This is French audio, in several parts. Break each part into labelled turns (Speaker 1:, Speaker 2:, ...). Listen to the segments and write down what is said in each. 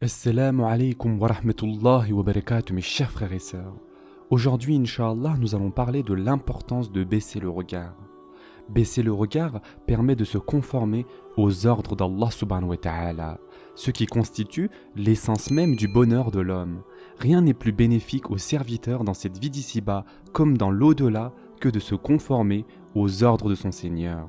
Speaker 1: Assalamu alaikum wa rahmatullahi wa barakatuh mes chers frères et sœurs. Aujourd'hui, Inch'Allah, nous allons parler de l'importance de baisser le regard. Baisser le regard permet de se conformer aux ordres d'Allah subhanahu wa ta'ala, ce qui constitue l'essence même du bonheur de l'homme. Rien n'est plus bénéfique au serviteur dans cette vie d'ici-bas comme dans l'au-delà que de se conformer aux ordres de son Seigneur.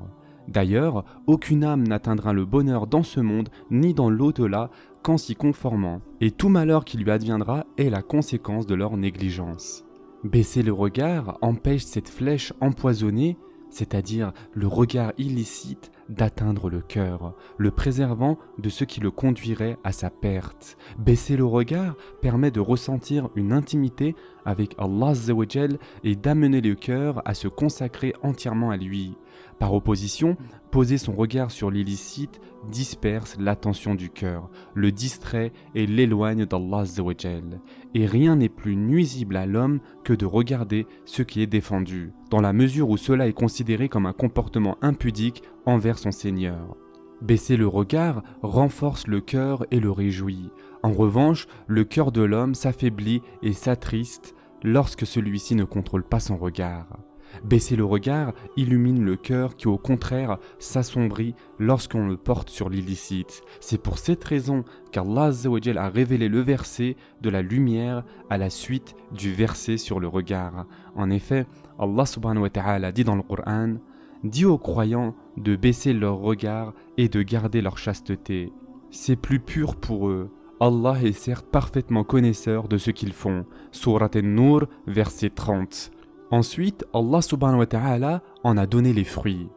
Speaker 1: D'ailleurs, aucune âme n'atteindra le bonheur dans ce monde ni dans l'au-delà qu'en s'y conformant, et tout malheur qui lui adviendra est la conséquence de leur négligence. Baisser le regard empêche cette flèche empoisonnée, c'est-à-dire le regard illicite, d'atteindre le cœur, le préservant de ce qui le conduirait à sa perte. Baisser le regard permet de ressentir une intimité avec Allah Azza wa Jal et d'amener le cœur à se consacrer entièrement à lui. Par opposition, poser son regard sur l'illicite disperse l'attention du cœur, le distrait et l'éloigne d'Allah Azza wa Jal. Et rien n'est plus nuisible à l'homme que de regarder ce qui est défendu, dans la mesure où cela est considéré comme un comportement impudique envers son Seigneur. Baisser le regard renforce le cœur et le réjouit. En revanche, le cœur de l'homme s'affaiblit et s'attriste lorsque celui-ci ne contrôle pas son regard. Baisser le regard illumine le cœur qui au contraire s'assombrit lorsqu'on le porte sur l'illicite. C'est pour cette raison qu'Allah Azza wa Jal a révélé le verset de la lumière à la suite du verset sur le regard. En effet, Allah subhanahu wa ta'ala dit dans le Coran: dis aux croyants de baisser leur regard et de garder leur chasteté. C'est plus pur pour eux. Allah est certes parfaitement connaisseur de ce qu'ils font. Surat An-Nur, verset 30. Ensuite, Allah subhanahu wa ta'ala en a donné les fruits.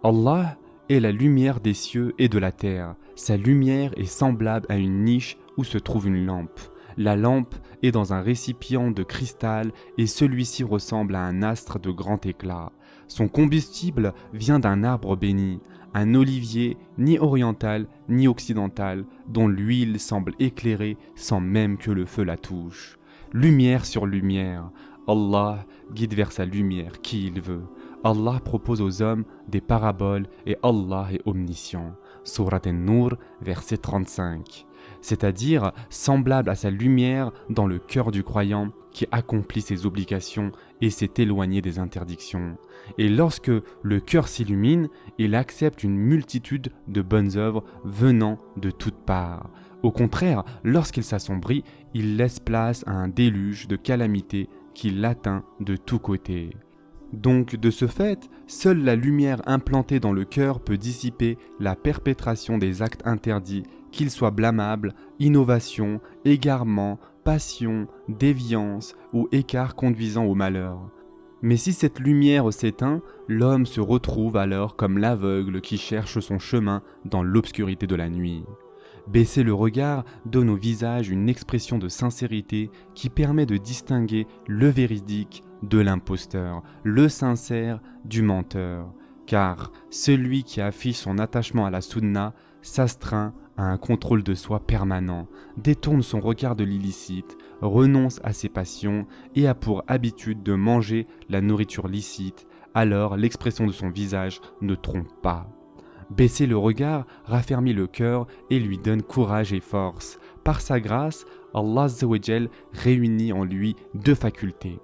Speaker 1: Allah est la lumière des cieux et de la terre. Sa lumière est semblable à une niche où se trouve une lampe. La lampe est dans un récipient de cristal et celui-ci ressemble à un astre de grand éclat. Son combustible vient d'un arbre béni, un olivier ni oriental ni occidental dont l'huile semble éclairer sans même que le feu la touche. Lumière sur lumière, Allah guide vers sa lumière qui il veut. Allah propose aux hommes des paraboles et Allah est omniscient. Surat An-Nur, verset 35. C'est-à-dire semblable à sa lumière dans le cœur du croyant qui accomplit ses obligations et s'est éloigné des interdictions. Et lorsque le cœur s'illumine, il accepte une multitude de bonnes œuvres venant de toutes parts. Au contraire, lorsqu'il s'assombrit, il laisse place à un déluge de calamités qui l'atteint de tous côtés. Donc, de ce fait, seule la lumière implantée dans le cœur peut dissiper la perpétration des actes interdits, qu'ils soient blâmables, innovation, égarement, passion, déviance ou écart conduisant au malheur. Mais si cette lumière s'éteint, l'homme se retrouve alors comme l'aveugle qui cherche son chemin dans l'obscurité de la nuit. Baisser le regard donne au visage une expression de sincérité qui permet de distinguer le véridique de l'imposteur, le sincère du menteur. Car celui qui affiche son attachement à la sunna s'astreint à un contrôle de soi permanent, détourne son regard de l'illicite, renonce à ses passions et a pour habitude de manger la nourriture licite, alors l'expression de son visage ne trompe pas. Baisser le regard raffermit le cœur et lui donne courage et force. Par sa grâce, Allah Azza wa Jal réunit en lui deux facultés,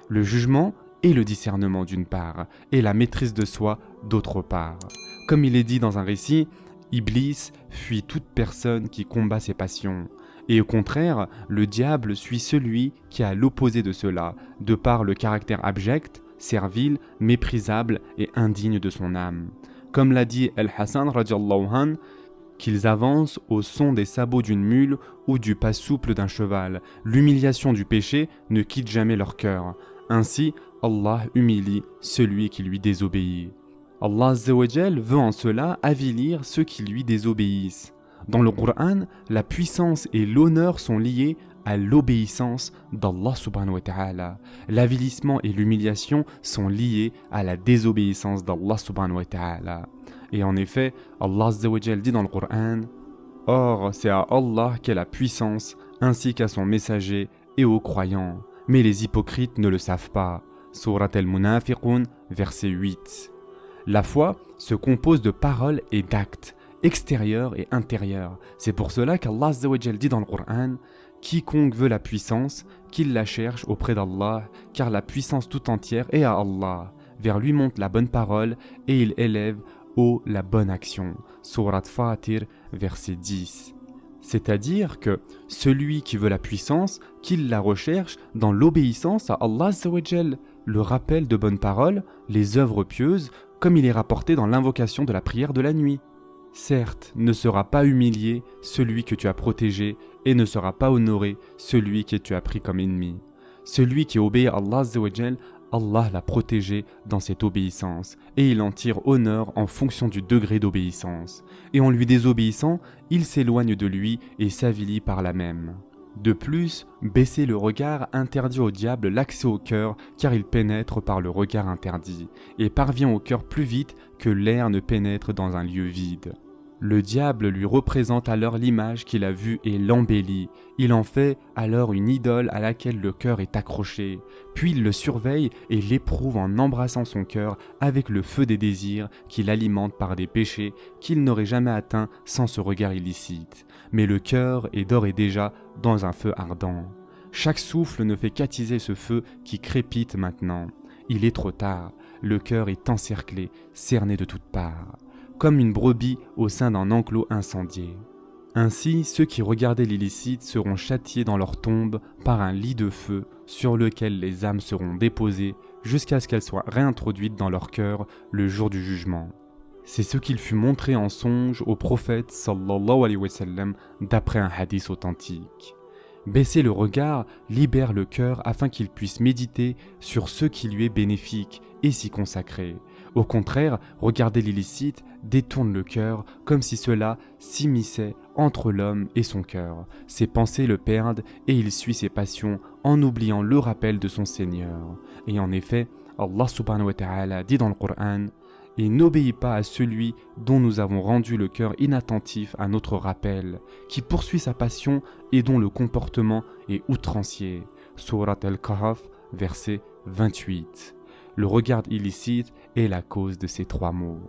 Speaker 1: le jugement et le discernement d'une part, et la maîtrise de soi d'autre part. Comme il est dit dans un récit, Iblis fuit toute personne qui combat ses passions. Et au contraire, le diable suit celui qui est à l'opposé de cela, de par le caractère abject, servile, méprisable et indigne de son âme. Comme l'a dit Al-Hassan radiallahu anh, qu'ils avancent au son des sabots d'une mule ou du pas souple d'un cheval. L'humiliation du péché ne quitte jamais leur cœur. Ainsi, Allah humilie celui qui lui désobéit. Allah Azza wa Jal veut en cela avilir ceux qui lui désobéissent. Dans le Coran, la puissance et l'honneur sont liés à l'obéissance d'Allah subhanahu wa ta'ala. L'avilissement et l'humiliation sont liés à la désobéissance d'Allah subhanahu wa ta'ala. Et en effet, Allah Azza wa Jal dit dans le Coran: or, c'est à Allah qu'est la puissance, ainsi qu'à son messager et aux croyants. Mais les hypocrites ne le savent pas. Surat Al-Munafiqun, verset 8. La foi se compose de paroles et d'actes, extérieur et intérieur. C'est pour cela qu'Allah Azza wa Jal dit dans le Coran: quiconque veut la puissance, qu'il la cherche auprès d'Allah, car la puissance tout entière est à Allah. Vers lui monte la bonne parole et il élève haut la bonne action. Sourate Fatir, verset 10. C'est-à-dire que celui qui veut la puissance, qu'il la recherche dans l'obéissance à Allah Azza wa Jal, le rappel de bonne parole, les œuvres pieuses, comme il est rapporté dans l'invocation de la prière de la nuit. Certes, ne sera pas humilié celui que tu as protégé et ne sera pas honoré celui que tu as pris comme ennemi. Celui qui obéit à Allah Azza wa Jal, Allah l'a protégé dans cette obéissance et il en tire honneur en fonction du degré d'obéissance. Et en lui désobéissant, il s'éloigne de lui et s'avilit par là même. De plus, baisser le regard interdit au diable l'accès au cœur car il pénètre par le regard interdit et parvient au cœur plus vite que l'air ne pénètre dans un lieu vide. Le diable lui représente alors l'image qu'il a vue et l'embellit. Il en fait alors une idole à laquelle le cœur est accroché. Puis il le surveille et l'éprouve en embrassant son cœur avec le feu des désirs qu'il alimente par des péchés qu'il n'aurait jamais atteints sans ce regard illicite. Mais le cœur est d'ores et déjà dans un feu ardent. Chaque souffle ne fait qu'attiser ce feu qui crépite maintenant. Il est trop tard. Le cœur est encerclé, cerné de toutes parts, comme une brebis au sein d'un enclos incendié. Ainsi, ceux qui regardaient l'illicite seront châtiés dans leur tombe par un lit de feu sur lequel les âmes seront déposées jusqu'à ce qu'elles soient réintroduites dans leur cœur le jour du jugement. C'est ce qu'il fut montré en songe au prophète sallallahu alayhi wa sallam d'après un hadith authentique. Baisser le regard libère le cœur afin qu'il puisse méditer sur ce qui lui est bénéfique et s'y consacrer. Au contraire, regarder l'illicite détourne le cœur comme si cela s'immisçait entre l'homme et son cœur. Ses pensées le perdent et il suit ses passions en oubliant le rappel de son Seigneur. Et en effet, Allah subhanahu wa ta'ala dit dans le Coran: et n'obéis pas à celui dont nous avons rendu le cœur inattentif à notre rappel, qui poursuit sa passion et dont le comportement est outrancier. Sourate Al-Kahf, verset 28. Le regard illicite est la cause de ces trois maux.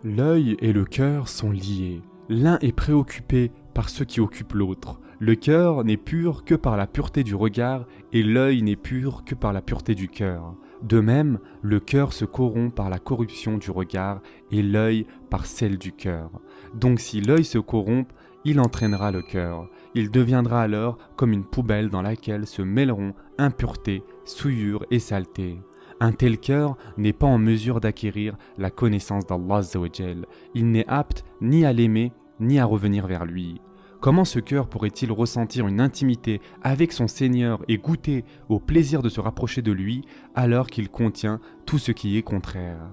Speaker 1: L'œil et le cœur sont liés. L'un est préoccupé par ce qui occupe l'autre. Le cœur n'est pur que par la pureté du regard et l'œil n'est pur que par la pureté du cœur. De même, le cœur se corrompt par la corruption du regard et l'œil par celle du cœur. Donc si l'œil se corrompt, il entraînera le cœur. Il deviendra alors comme une poubelle dans laquelle se mêleront impureté, souillure et saleté. Un tel cœur n'est pas en mesure d'acquérir la connaissance d'Allah Azza wa Jal. Il n'est apte ni à l'aimer, ni à revenir vers lui. Comment ce cœur pourrait-il ressentir une intimité avec son Seigneur et goûter au plaisir de se rapprocher de lui alors qu'il contient tout ce qui est contraire?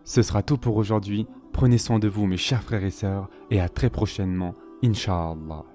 Speaker 1: Ce sera tout pour aujourd'hui. Prenez soin de vous mes chers frères et sœurs et à très prochainement, Inch'Allah.